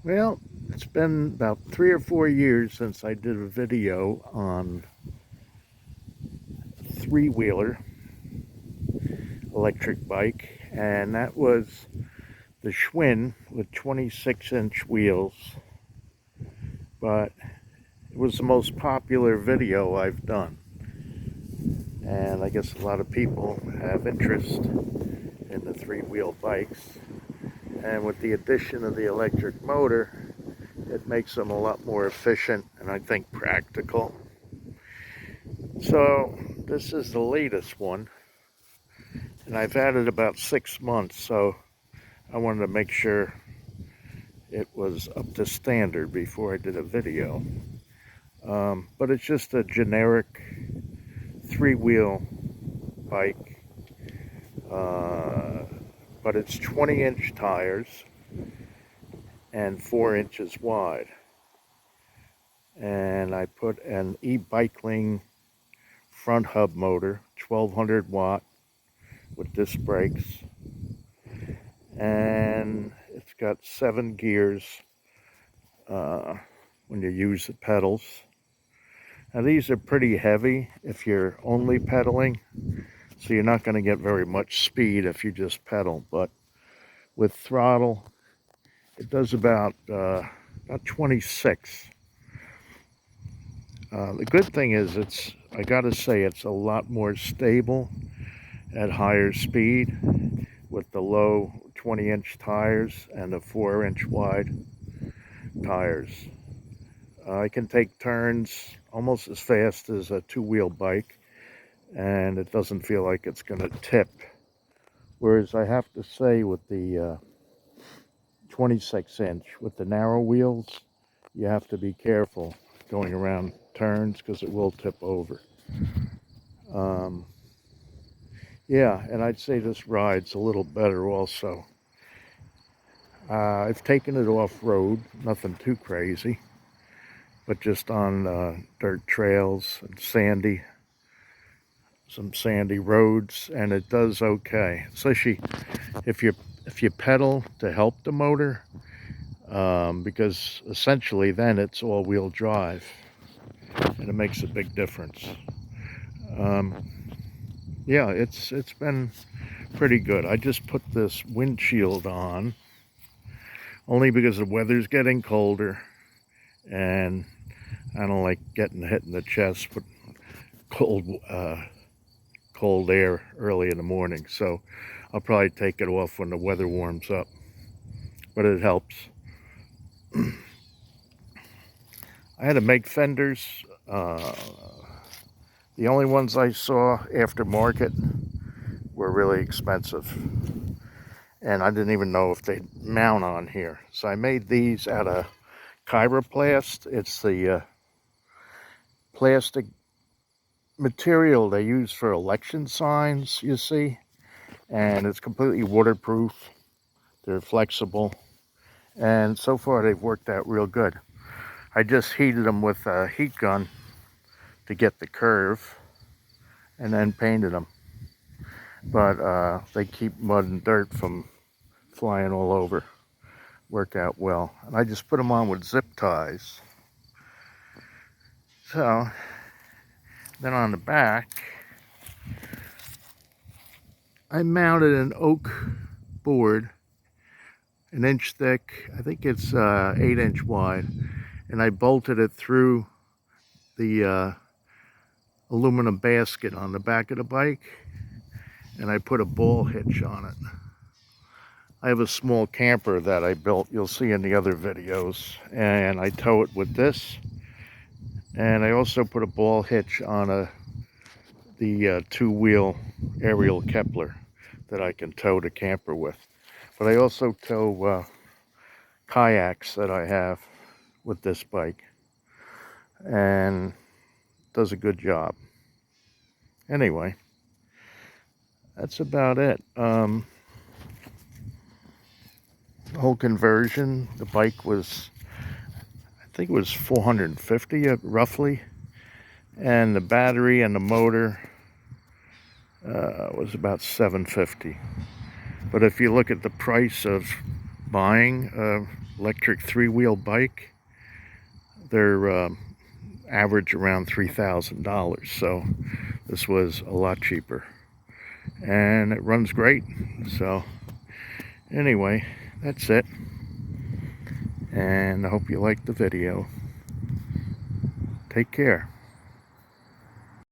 Well, it's been about 3 or 4 years since I did a video on three-wheeler electric bike, and that was the Schwinn with 26-inch wheels. But it was the most popular video I've done, and I guess a lot of people have interest in the three-wheel bikes. And with the addition of the electric motor, it makes them a lot more efficient and I think practical. So this is the latest one, and I've had it about 6 months, so I wanted to make sure it was up to standard before I did a video. But it's just a generic three-wheel bike, but it's 20-inch tires and 4 inches wide. And I put an e-Bikeling front hub motor, 1200 watt with disc brakes, and it's got 7 gears when you use the pedals. Now these are pretty heavy if you're only pedaling, so you're not going to get very much speed if you just pedal, but with throttle it does about 26. The good thing is I gotta say, it's a lot more stable at higher speed with the low 20-inch tires and the 4-inch wide tires. I can take turns almost as fast as a two-wheel bike, and it doesn't feel like it's going to tip. Whereas I have to say with the 26-inch, with the narrow wheels, you have to be careful going around turns because it will tip over. Yeah, and I'd say this ride's a little better also. I've taken it off-road, nothing too crazy, but just on dirt trails and some sandy roads, and it does okay. Especially if you pedal to help the motor, because essentially then it's all-wheel drive, and it makes a big difference. Yeah, it's been pretty good. I just put this windshield on only because the weather's getting colder, and I don't like getting hit in the chest with cold air early in the morning, so I'll probably take it off when the weather warms up, but it helps. I had to make fenders. The only ones I saw aftermarket were really expensive, and I didn't even know if they'd mount on here. So I made these out of Chiroplast. It's the plastic material they use for election signs, you see, and it's completely waterproof. They're flexible, and so far they've worked out real good. I just heated them with a heat gun to get the curve, and then painted them. But they keep mud and dirt from flying all over. Work out well. And I just put them on with zip ties. So then on the back, I mounted an oak board, an inch thick. I think it's 8-inch wide, and I bolted it through the aluminum basket on the back of the bike, and I put a ball hitch on it. I have a small camper that I built, you'll see in the other videos, and I tow it with this. And I also put a ball hitch on the two-wheel aerial Kepler that I can tow the camper with. But I also tow kayaks that I have with this bike, and does a good job. Anyway, that's about it. The whole conversion, the bike was, I think it was 450 roughly, and the battery and the motor was about 750. But if you look at the price of buying a electric three-wheel bike. They're average around $3,000, so this was a lot cheaper, and it runs great. So anyway, that's it, and I hope you liked the video. Take care.